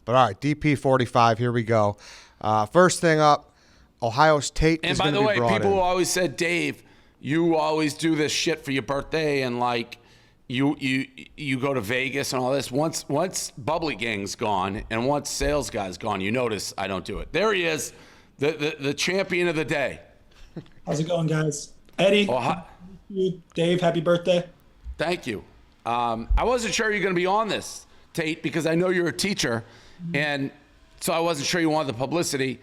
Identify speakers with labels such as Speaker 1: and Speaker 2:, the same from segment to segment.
Speaker 1: But all right, DP 45. Here we go. First thing up, Ohio's Tate is going to be brought in. And by the way,
Speaker 2: people always said, Dave, you always do this shit for your birthday, and like you go to Vegas and all this. Once Bubbly Gang's gone and once Sales Guy's gone, you notice I don't do it. There he is, the champion of the day.
Speaker 3: How's it going, guys? Eddie, Dave, happy birthday.
Speaker 2: Thank you. I wasn't sure you're going to be on this, Tate, because I know you're a teacher, and so I wasn't sure you wanted the publicity.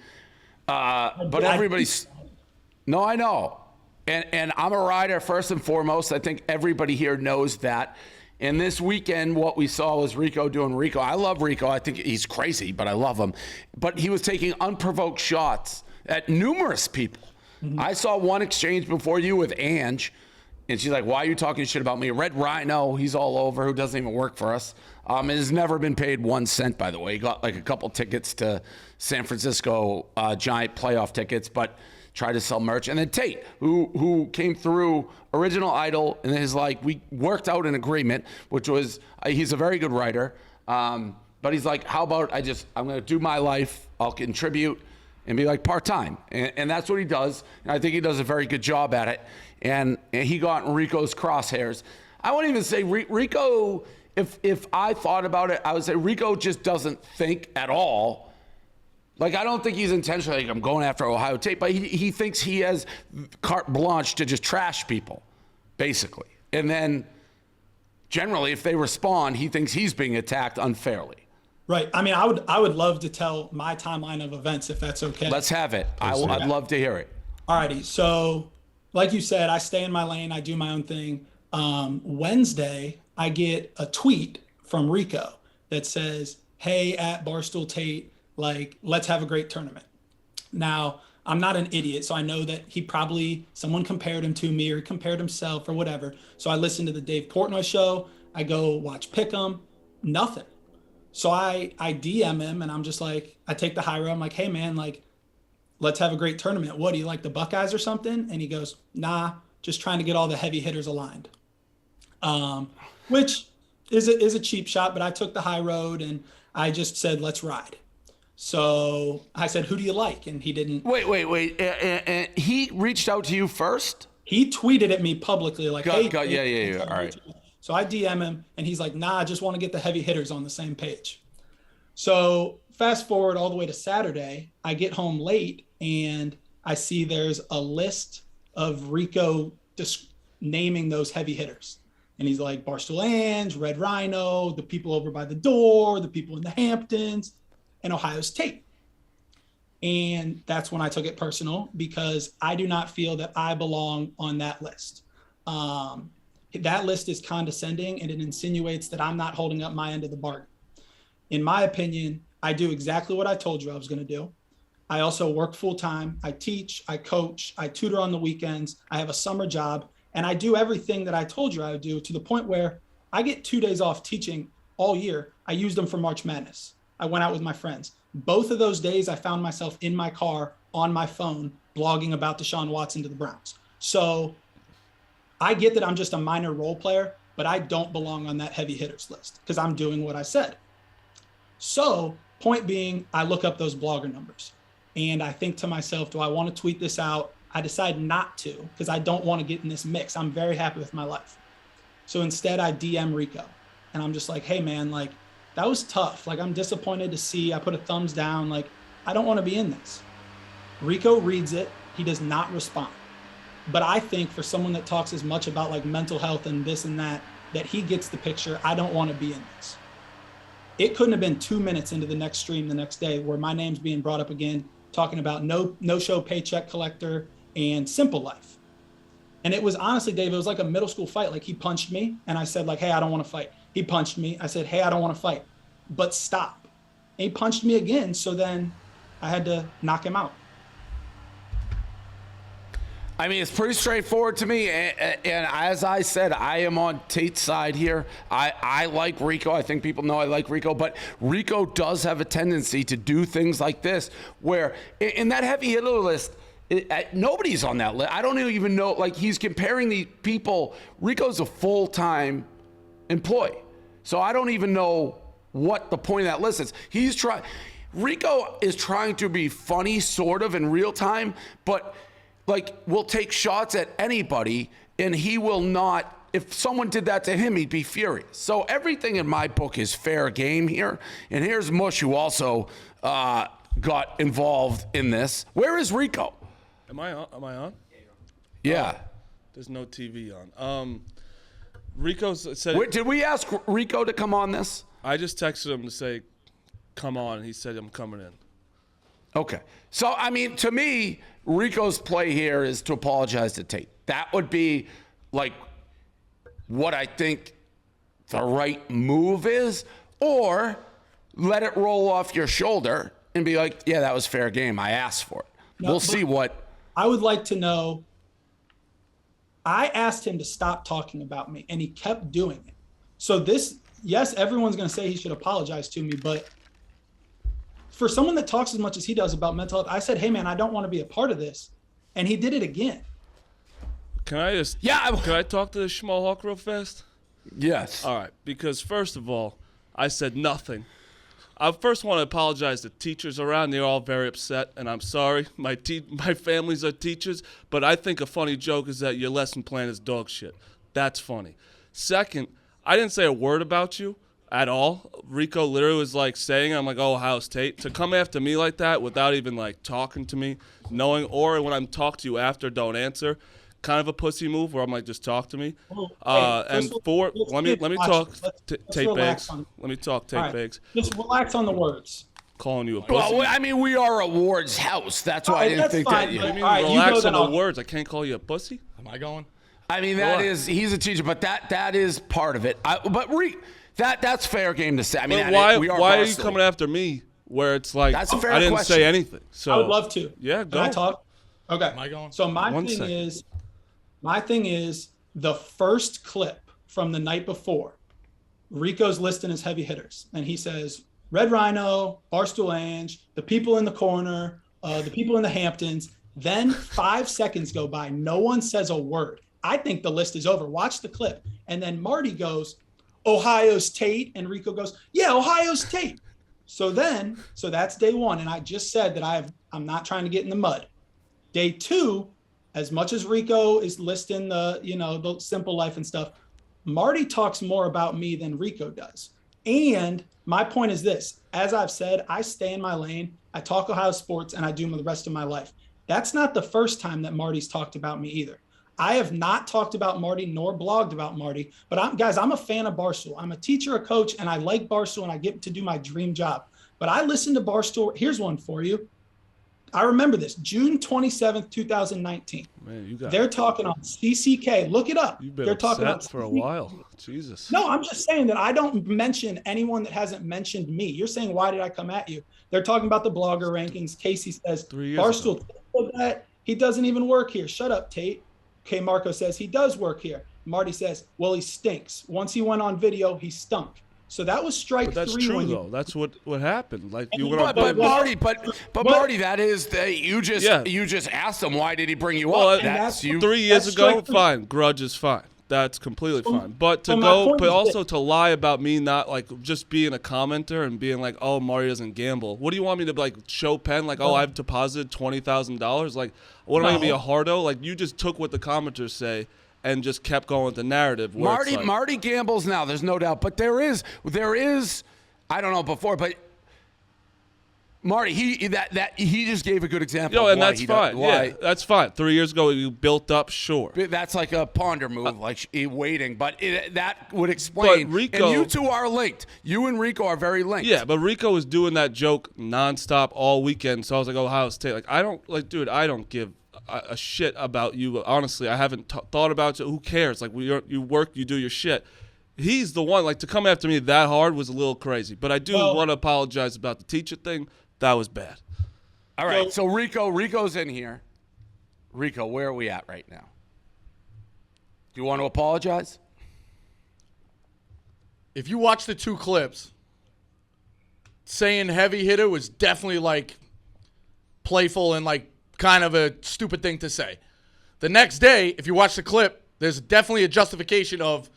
Speaker 2: But everybody's – no, I know. And I'm a rider first and foremost. I think everybody here knows that. And this weekend, what we saw was Rico doing Rico. I love Rico. I think he's crazy, but I love him. But he was taking unprovoked shots at numerous people. Mm-hmm. I saw one exchange before you with Ange, and she's like, why are you talking shit about me? Red Rhino, he's all over, who doesn't even work for us. And has never been paid 1 cent, by the way. He got like a couple tickets to San Francisco Giant playoff tickets, but tried to sell merch. And then Tate, who came through Original Idol, and is like, we worked out an agreement, which was, he's a very good writer. But he's like, how about I'm going to do my life, I'll contribute, and be like part-time. And that's what he does. And I think he does a very good job at it. And he got in Rico's crosshairs. I wouldn't even say Rico, if I thought about it, I would say Rico just doesn't think at all. Like, I don't think he's intentionally like, I'm going after Ohio Tate, but he thinks he has carte blanche to just trash people, basically. And then generally, if they respond, he thinks he's being attacked unfairly.
Speaker 3: Right. I mean, I would love to tell my timeline of events, if that's okay.
Speaker 2: Let's have it. I'd love to hear it.
Speaker 3: All righty. So, like you said, I stay in my lane. I do my own thing. Wednesday, I get a tweet from Rico that says, hey, at Barstool Tate, like, let's have a great tournament. Now, I'm not an idiot, so I know that someone compared him to me or compared himself or whatever. So I listened to the Dave Portnoy show. I go watch Pick'em, nothing. So I DM him and I'm just like, I take the high road. I'm like, hey man, like, let's have a great tournament. What, do you like the Buckeyes or something? And he goes, nah, just trying to get all the heavy hitters aligned. Which is a cheap shot, but I took the high road and I just said, let's ride. So I said, who do you like? And he didn't.
Speaker 2: Wait. He reached out to you first?
Speaker 3: He tweeted at me publicly like, hey.
Speaker 2: Yeah. All right.
Speaker 3: So I DM him and he's like, nah, I just want to get the heavy hitters on the same page. So fast forward all the way to Saturday, I get home late and I see there's a list of Rico just naming those heavy hitters. And he's like, Barstool Ange, Red Rhino, the people over by the door, the people in the Hamptons, and Ohio's Tate. And that's when I took it personal because I do not feel that I belong on that list. That list is condescending and it insinuates that I'm not holding up my end of the bargain. In my opinion, I do exactly what I told you I was going to do. I also work full time. I teach, I coach, I tutor on the weekends. I have a summer job and I do everything that I told you I would do to the point where I get 2 days off teaching all year. I use them for March Madness. I went out with my friends. Both of those days, I found myself in my car on my phone blogging about Deshaun Watson to the Browns. So I get that I'm just a minor role player, but I don't belong on that heavy hitters list because I'm doing what I said. So point being, I look up those blogger numbers and I think to myself, do I want to tweet this out? I decide not to because I don't want to get in this mix. I'm very happy with my life. So instead I DM Rico and I'm just like, hey man, like that was tough. Like I'm disappointed to see, I put a thumbs down. Like I don't want to be in this. Rico reads it. He does not respond. But I think for someone that talks as much about like mental health and this and that he gets the picture. I don't want to be in this. It couldn't have been 2 minutes into the next stream the next day where my name's being brought up again, talking about no show paycheck collector and simple life. And it was honestly, Dave, it was like a middle school fight. Like he punched me and I said like, hey, I don't want to fight. He punched me. I said, hey, I don't want to fight, but stop. And he punched me again. So then I had to knock him out.
Speaker 2: I mean, it's pretty straightforward to me. And as I said, I am on Tate's side here. I like Rico. I think people know I like Rico. But Rico does have a tendency to do things like this where in that heavy hitter list, nobody's on that list. I don't even know. Like, he's comparing these people. Rico's a full-time employee. So I don't even know what the point of that list is. Rico is trying to be funny, sort of, in real time, but like will take shots at anybody, and he will not. If someone did that to him, he'd be furious. So everything in my book is fair game here. And here's Mush, who also got involved in this. Where is Rico?
Speaker 4: Am I on?
Speaker 2: Yeah.
Speaker 4: There's no TV on. Rico said.
Speaker 2: Wait, did we ask Rico to come on this?
Speaker 4: I just texted him to say, come on. He said, I'm coming in.
Speaker 2: Okay. So, I mean, to me, Rico's play here is to apologize to Tate. That would be like what I think the right move is, or let it roll off your shoulder and be like, yeah, that was fair game. I asked for it.
Speaker 3: No,
Speaker 2: we'll see what.
Speaker 3: I would like to know. I asked him to stop talking about me, and he kept doing it. So this, yes, everyone's going to say he should apologize to me, but for someone that talks as much as he does about mental health, I said, hey, man, I don't want to be a part of this. And he did it again.
Speaker 4: Can I just can I talk to the Schmohawk real fast?
Speaker 2: Yes.
Speaker 4: All right, because first of all, I said nothing. I first want to apologize to teachers around. They're all very upset, and I'm sorry. My families are teachers, but I think a funny joke is that your lesson plan is dog shit. That's funny. Second, I didn't say a word about you at all. Rico literally was like saying, I'm like, oh, how's Tate? To come after me like that without even like talking to me, knowing, or when I'm talking to you after, don't answer. Kind of a pussy move where I'm like, just talk to me. And four, let me talk, Tate Bags. Let me talk, Tate Bags.
Speaker 3: Just relax on the words.
Speaker 4: Calling you a pussy.
Speaker 2: Well, I mean, we are a Ward's house. That's why I didn't think
Speaker 3: fine,
Speaker 2: that. You
Speaker 4: What do you mean
Speaker 3: All right,
Speaker 4: relax on the words? I can't call you a pussy?
Speaker 5: Am I going?
Speaker 2: I mean, he's a teacher, but that is part of it. That's fair game to say. I mean,
Speaker 4: why
Speaker 2: we are
Speaker 4: are you
Speaker 2: Barstool.
Speaker 4: coming after me where it's like
Speaker 2: That's a fair
Speaker 4: I didn't
Speaker 2: question.
Speaker 4: say anything? So
Speaker 3: I would love to.
Speaker 4: Yeah, go.
Speaker 3: Can I talk? Okay.
Speaker 5: Am I going?
Speaker 3: So
Speaker 4: One second.
Speaker 3: my thing is the first clip from the night before, Rico's listing his heavy hitters. And he says, Red Rhino, Barstool Ange, the people in the corner, the people in the Hamptons. Then 5 seconds go by. No one says a word. I think the list is over. Watch the clip. And then Marty goes, Ohio's Tate. And Rico goes, yeah, Ohio's Tate. So that's day one. And I just said that I'm not trying to get in the mud. Day two, as much as Rico is listing the simple life and stuff, Marty talks more about me than Rico does. And my point is this, as I've said, I stay in my lane. I talk Ohio sports and I do them the rest of my life. That's not the first time that Marty's talked about me either. I have not talked about Marty nor blogged about Marty, but I'm a fan of Barstool. I'm a teacher, a coach, and I like Barstool and I get to do my dream job. But I listen to Barstool. Here's one for you. I remember this, June 27th, 2019.
Speaker 4: Man,
Speaker 3: they're talking on CCK. Look it up.
Speaker 4: You've been
Speaker 3: they're talking
Speaker 4: upset for a while. Jesus.
Speaker 3: No, I'm just saying that I don't mention anyone that hasn't mentioned me. You're saying, why did I come at you? They're talking about the blogger rankings. Casey says,
Speaker 4: 3 years
Speaker 3: Barstool,
Speaker 4: ago.
Speaker 3: that he doesn't even work here. Shut up, Tate. Okay, Marco says he does work here. Marty says, well, he stinks. Once he went on video, he stunk. So that was strike
Speaker 4: But that's
Speaker 3: three.
Speaker 4: true, though. That's what happened. Like you were
Speaker 2: But Marty, Marty, that is you just asked him why did he bring you up?
Speaker 3: That's
Speaker 2: you.
Speaker 4: 3 years
Speaker 3: that's
Speaker 4: ago,
Speaker 3: strike three.
Speaker 4: fine. Grudge is fine. That's completely fine. But
Speaker 3: so my point is
Speaker 4: also
Speaker 3: this.
Speaker 4: to lie about me not like just being a commenter and being like, oh, Marty doesn't gamble. What do you want me to like show Penn? Like, oh, I've deposited $20,000. Like, what am I gonna be a hardo? Like, you just took what the commenters say and just kept going with the narrative.
Speaker 2: Marty gambles now. There's no doubt, but there is. I don't know before, but Marty, he just gave a good example.
Speaker 4: Yo,
Speaker 2: of
Speaker 4: and
Speaker 2: why
Speaker 4: that's
Speaker 2: he
Speaker 4: fine.
Speaker 2: does, why.
Speaker 4: Yeah, that's fine. 3 years ago, you built up, sure.
Speaker 2: That's like a ponder move, like waiting. But that would explain.
Speaker 4: But Rico,
Speaker 2: and you two are linked. You and Rico are very linked.
Speaker 4: Yeah, but Rico was doing that joke nonstop all weekend. So I was like, Ohio State. Like, I don't give a shit about you. Honestly, I haven't thought about it. Who cares? Like, you work, you do your shit. He's the one. Like, to come after me that hard was a little crazy. But I do want to apologize about the teacher thing. That was bad.
Speaker 2: All right, so Rico's in here. Rico, where are we at right now? Do you want to apologize?
Speaker 5: If you watch the two clips, saying heavy hitter was definitely like playful and like kind of a stupid thing to say. The next day, if you watch the clip, there's definitely a justification of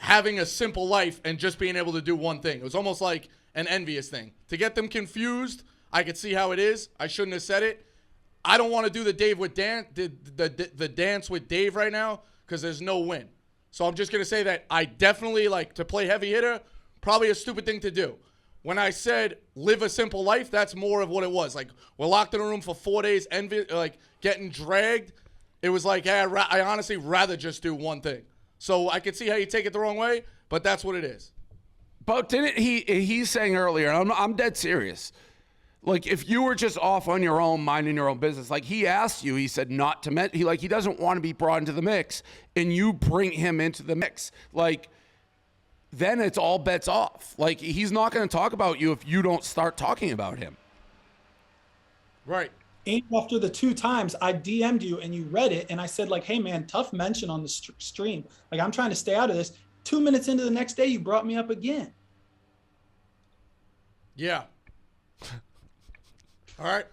Speaker 5: having a simple life and just being able to do one thing. It was almost like an envious thing. To get them confused, I could see how it is. I shouldn't have said it. I don't want to do the dance with Dave right now because there's no win. So I'm just going to say that I definitely like to play heavy hitter, probably a stupid thing to do. When I said live a simple life, that's more of what it was. Like, we're locked in a room for 4 days, getting dragged. It was like, hey, I honestly rather just do one thing. So I could see how you take it the wrong way, but that's what it is.
Speaker 2: But didn't he's saying earlier, and I'm dead serious. Like, if you were just off on your own, minding your own business, like he asked you, he said not to he doesn't want to be brought into the mix, and you bring him into the mix. Like, then it's all bets off. Like, he's not going to talk about you if you don't start talking about him.
Speaker 5: Right.
Speaker 3: And after the 2 times I DM'd you and you read it, and I said, like, hey man, tough mention on the stream. Like, I'm trying to stay out of this. 2 minutes into the next day, you brought me up again.
Speaker 5: Yeah. All right.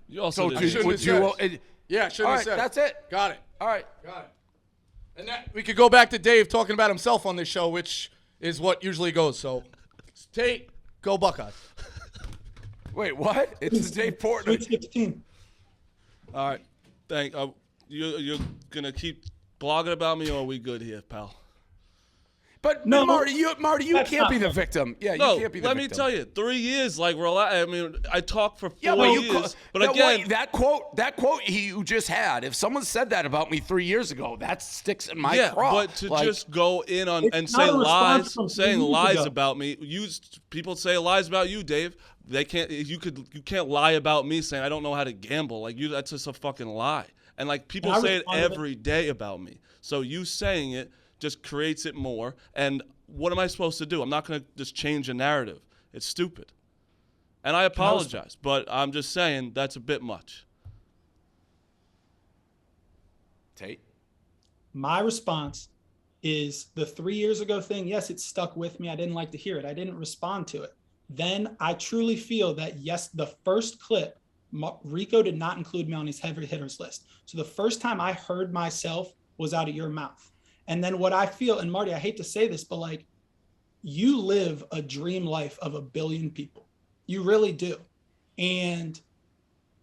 Speaker 4: You also
Speaker 5: Yeah, shouldn't have
Speaker 2: right,
Speaker 5: said.
Speaker 2: that's it.
Speaker 5: Got it.
Speaker 2: All right.
Speaker 5: Got it. And that we could go back to Dave talking about himself on this show, which is what usually goes. So, Tate, go Buckeyes.
Speaker 2: Wait, what? It's Dave Portnoy.
Speaker 3: 16.
Speaker 4: All right. You're going to keep blogging about me, or are we good here, pal?
Speaker 2: But
Speaker 3: No,
Speaker 2: Marty, you can't be the victim. Yeah,
Speaker 4: No,
Speaker 2: you can't be the
Speaker 4: let
Speaker 2: victim.
Speaker 4: me tell you, 3 years, like, I mean, I talked for 4
Speaker 2: Yeah, well,
Speaker 4: years, but again,
Speaker 2: that quote you just had. If someone said that about me 3 years ago, that sticks in my craw.
Speaker 4: but to just go in on and
Speaker 3: It's
Speaker 4: say
Speaker 3: not a response
Speaker 4: lies,
Speaker 3: from
Speaker 4: saying
Speaker 3: 3 years
Speaker 4: lies
Speaker 3: ago.
Speaker 4: about me. People say lies about you, Dave. They can't. You can't lie about me saying I don't know how to gamble. Like, that's just a fucking lie. And like, people say it every day about me. So you saying it just creates it more. And what am I supposed to do? I'm not going to just change a narrative. It's stupid. And I apologize, but I'm just saying that's a bit much.
Speaker 2: Tate?
Speaker 3: My response is the 3 years ago thing. Yes, it stuck with me. I didn't like to hear it. I didn't respond to it. Then I truly feel that, yes, the first clip, Rico did not include me on his heavy hitters list. So the first time I heard myself was out of your mouth. And then what I feel, and Marty, I hate to say this, but like, you live a dream life of 1 billion people. You really do. And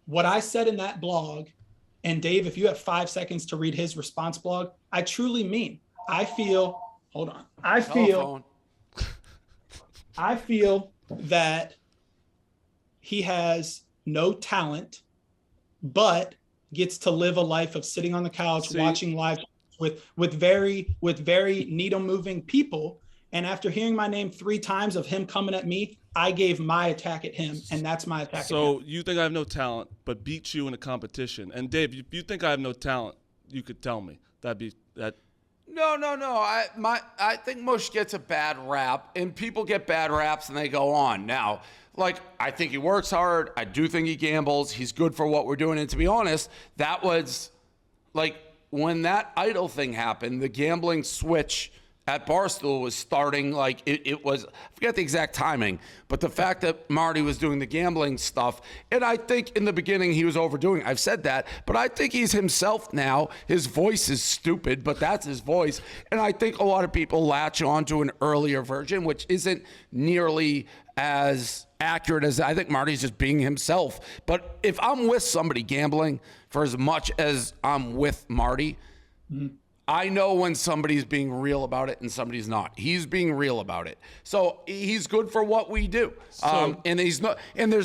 Speaker 3: what I said in that blog, and Dave, if you have 5 seconds to read his response blog, I truly mean, I feel that he has no talent, but gets to live a life of sitting on the couch, watching live with very needle moving people. And after hearing my name 3 times of him coming at me, I gave my attack at him, and that's my attack at him.
Speaker 4: So you think I have no talent, but beat you in a competition. And Dave, if you think I have no talent, you could tell me. That'd be that.
Speaker 2: No. I think Mush gets a bad rap, and people get bad raps and they go on. Now, like, I think he works hard. I do think he gambles. He's good for what we're doing. And to be honest, that was like when that idol thing happened, the gambling switch at Barstool was starting. Like, it was, I forget the exact timing, but the fact that Marty was doing the gambling stuff, and I think in the beginning he was overdoing it. I've said that, but I think he's himself now. His voice is stupid, but that's his voice. And I think a lot of people latch on to an earlier version, which isn't nearly as accurate as I think Marty's just being himself. But if I'm with somebody gambling for as much as I'm with Marty, I know when somebody's being real about it and somebody's not. He's being real about it. So he's good for what we do. And there's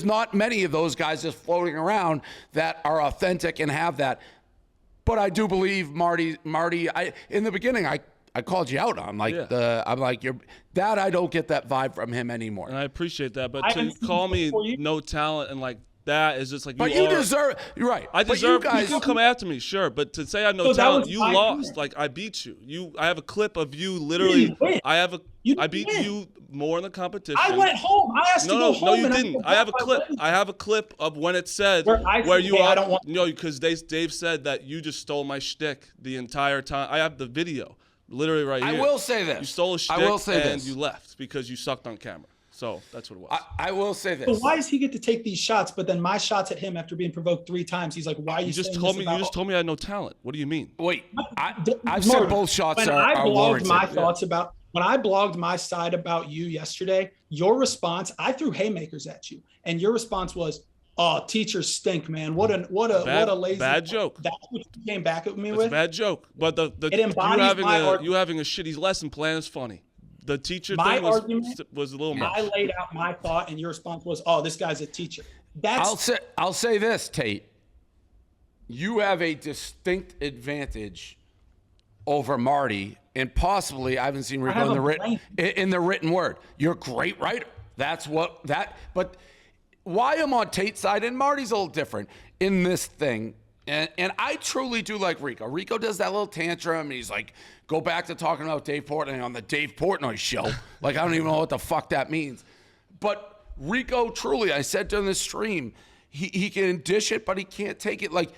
Speaker 2: not many of those guys just floating around that are authentic and have that. But I do believe Marty, in the beginning, I called you out on I don't get that vibe from him anymore.
Speaker 4: And I appreciate that, but to call me no talent and like that is just like,
Speaker 2: but you deserve. You're right.
Speaker 4: I deserve. You can come after me, sure, but to say I have no talent, you lost. Like, I beat you. I have a clip of you literally. I beat you more in the competition.
Speaker 3: I went home. I asked to go home.
Speaker 4: No, you didn't. I have a clip. I have a clip of when it said where you are. No, because Dave said that you just stole my shtick the entire time. I have the video literally right here.
Speaker 2: I will say this.
Speaker 4: You stole a shtick and you left because you sucked on camera. So that's what it was.
Speaker 2: I will say this.
Speaker 3: But why does he get to take these shots, but then my shots at him after being provoked 3 times, he's like, why are you
Speaker 4: just
Speaker 3: saying
Speaker 4: told
Speaker 3: this
Speaker 4: me
Speaker 3: about-
Speaker 4: you just told me I had no talent. What do you mean?
Speaker 2: Wait, I've
Speaker 3: Marty,
Speaker 2: said both shots
Speaker 3: when
Speaker 2: are
Speaker 3: I blogged
Speaker 2: warranted.
Speaker 3: my thoughts about when I blogged my side about you yesterday, your response, I threw haymakers at you, and your response was, "Oh, teachers stink, man. What a lazy
Speaker 4: bad joke."
Speaker 3: That's what you came back at me
Speaker 4: It's
Speaker 3: with.
Speaker 4: a bad joke. But
Speaker 3: It embodies
Speaker 4: you having a shitty lesson plan is funny. The teacher
Speaker 3: My
Speaker 4: thing was a little much.
Speaker 3: I laid out my thought, and your response was, "Oh, this guy's a teacher."
Speaker 2: I'll say this, Tate. You have a distinct advantage over Marty, and possibly I haven't seen Rico in the written word. You're a great writer. But why I'm on Tate's side and Marty's a little different in this thing. And I truly do like Rico. Rico does that little tantrum, and he's like, go back to talking about Dave Portnoy on the Dave Portnoy show. Like, I don't even know what the fuck that means. But Rico, truly, I said during the stream, he can dish it, but he can't take it. Like,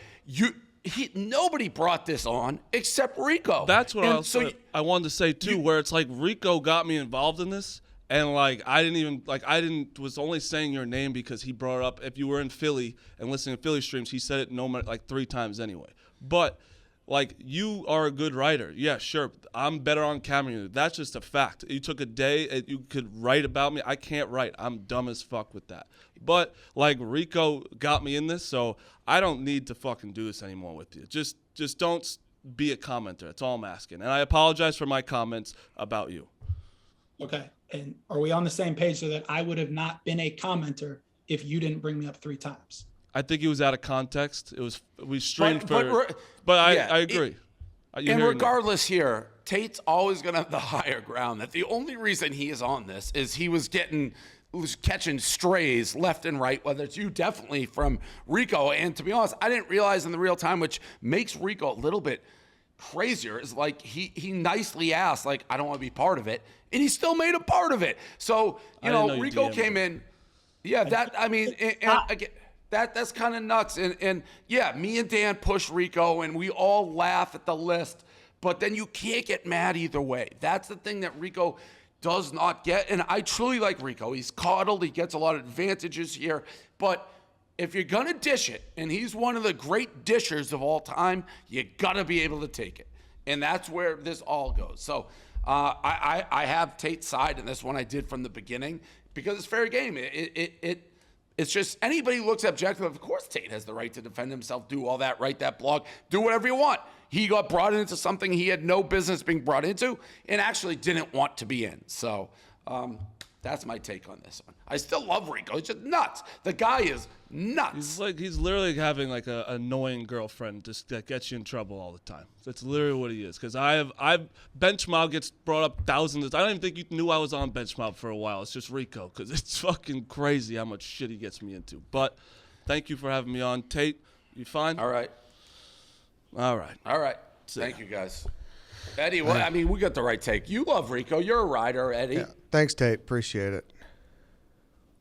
Speaker 2: nobody brought this on except Rico.
Speaker 4: That's what I wanted to say, too, where it's like Rico got me involved in this. And was only saying your name because he brought it up. If you were in Philly and listening to Philly streams, he said it like 3 times anyway. But like, you are a good writer. Yeah, sure. I'm better on camera than you. That's just a fact. You took a day, you could write about me. I can't write. I'm dumb as fuck with that. But like, Rico got me in this, so I don't need to fucking do this anymore with you. Just don't be a commenter. That's all I'm asking. And I apologize for my comments about you.
Speaker 3: Okay. And are we on the same page so that I would have not been a commenter if you didn't bring me up 3 times?
Speaker 4: I think it was out of context. We streamed I agree.
Speaker 2: And regardless here, Tate's always going to have the higher ground. That the only reason he is on this is he was catching strays left and right, whether it's you, definitely from Rico. And to be honest, I didn't realize in the real time, which makes Rico a little bit crazier, is like he nicely asked, like, I don't want to be part of it, and he still made a part of it. So know Rico came in. Yeah, that's kind of nuts. And yeah, me and Dan push Rico, and we all laugh at the list, but then you can't get mad either way. That's the thing that Rico does not get. And I truly like Rico. He's coddled. He gets a lot of advantages here, but if you're going to dish it, and he's one of the great dishers of all time, you got to be able to take it. And that's where this all goes. So I have Tate's side in this one. I did from the beginning because it's fair game. It's just anybody who looks objective. Of course, Tate has the right to defend himself, do all that, write that blog, do whatever you want. He got brought into something he had no business being brought into and actually didn't want to be in. So that's my take on this one. I still love Rico. He's just nuts. The guy is nuts.
Speaker 4: He's literally having like a annoying girlfriend that gets you in trouble all the time. That's literally what he is. Because bench mob gets brought up thousands of times. I don't even think you knew I was on bench mob for a while. It's just Rico, because it's fucking crazy how much shit he gets me into. But thank you for having me on. Tate, you fine?
Speaker 2: All right. Thank you, guys. Eddie, we got the right take. You love Rico. You're a rider, Eddie.
Speaker 1: Yeah. Thanks, Tate. Appreciate it.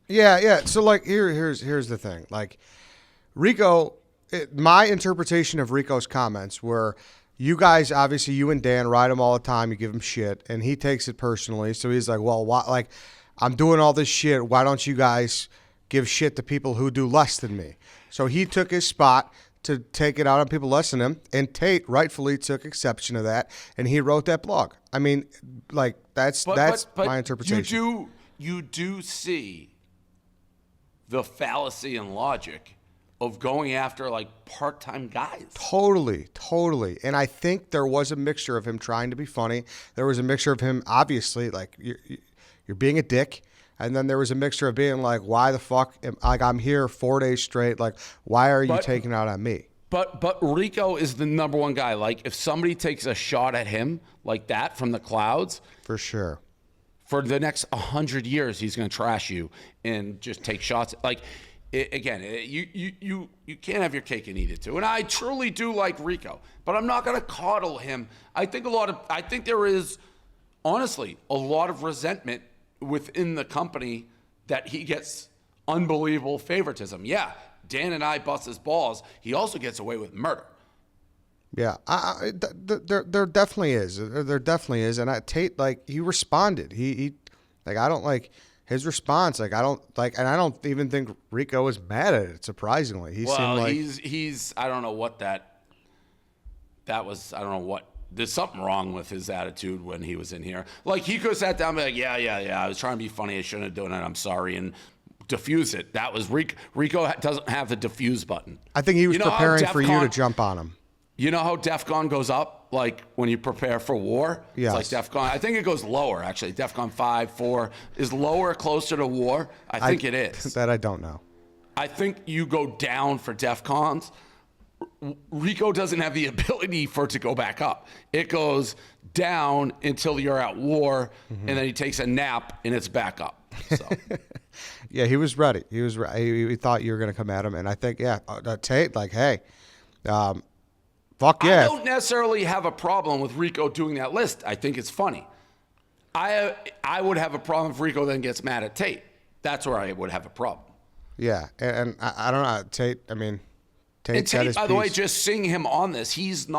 Speaker 1: Yeah. So, like, here's the thing. Like, Rico, my interpretation of Rico's comments were, you guys, obviously, you and Dan ride him all the time. You give him shit, and he takes it personally. So he's like, well, why, like, I'm doing all this shit. Why don't you guys give shit to people who do less than me? So he took his spot to take it out on people less than him, and Tate rightfully took exception to that, and he wrote that blog. I mean, like, that's my interpretation.
Speaker 2: You do see the fallacy and logic of going after, like, part-time guys.
Speaker 1: Totally. And I think there was a mixture of him trying to be funny. There was a mixture of him, obviously, like, you're being a dick. And then there was a mixture of being like, why the fuck? I'm here 4 days straight. Like, why are you taking it out on me?
Speaker 2: But Rico is the number one guy. Like, if somebody takes a shot at him like that from the clouds,
Speaker 1: for sure,
Speaker 2: for the next 100 years, he's going to trash you and just take shots. Like, you can't have your cake and eat it too. And I truly do like Rico, but I'm not going to coddle him. I think there is, honestly, a lot of resentment within the company that he gets unbelievable favoritism. Yeah, Dan and I bust his balls. He also gets away with murder.
Speaker 1: Yeah, there definitely is. There definitely is. And Tate, like, he responded. He like, I don't like, his response, like, I don't even think Rico was mad at it. Surprisingly, he seemed like
Speaker 2: he's I don't know what that was. I don't know what. There's something wrong with his attitude when he was in here. Like, he could have sat down and be like, yeah, I was trying to be funny. I shouldn't have done it. I'm sorry. And diffuse it. That was Rico. Rico doesn't have the diffuse button.
Speaker 1: I think he was preparing for you to jump on him.
Speaker 2: You know how DEFCON goes up, like when you prepare for war?
Speaker 1: Yes.
Speaker 2: It's like DEFCON. I think it goes lower, actually. DEFCON 5, 4. Is lower closer to war? I think it is.
Speaker 1: That I don't know.
Speaker 2: I think you go down for DEFCONs. Rico doesn't have the ability for it to go back up. It goes down until you're at war, and then he takes a nap, and it's back up. So.
Speaker 1: Yeah, he was ready. He thought you were going to come at him, and I think, Tate, like, hey, fuck yeah.
Speaker 2: I don't necessarily have a problem with Rico doing that list. I think it's funny. I would have a problem if Rico then gets mad at Tate. That's where I would have a problem.
Speaker 1: Yeah, and I don't know, Tate, I mean...
Speaker 2: And Tate, by the way, just seeing him on this, he's in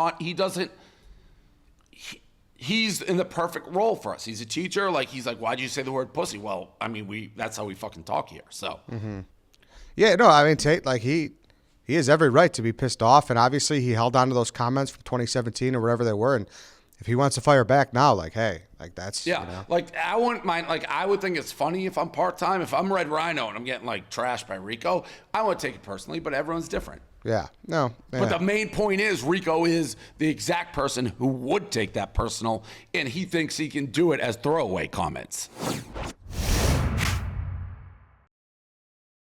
Speaker 2: the perfect role for us. He's a teacher. Like, he's like, why'd you say the word pussy? Well, I mean, that's how we fucking talk here. So,
Speaker 1: Yeah, no, I mean, Tate, like, he has every right to be pissed off. And obviously he held on to those comments from 2017 or whatever they were. And if he wants to fire back now, like, hey, like, that's,
Speaker 2: yeah,
Speaker 1: you know.
Speaker 2: like, I wouldn't mind. Like, I would think it's funny if I'm part-time. If I'm Red Rhino and I'm getting, like, trashed by Rico, I wouldn't take it personally, but everyone's different.
Speaker 1: Yeah, no. Yeah.
Speaker 2: But the main point is Rico is the exact person who would take that personal, and he thinks he can do it as throwaway comments.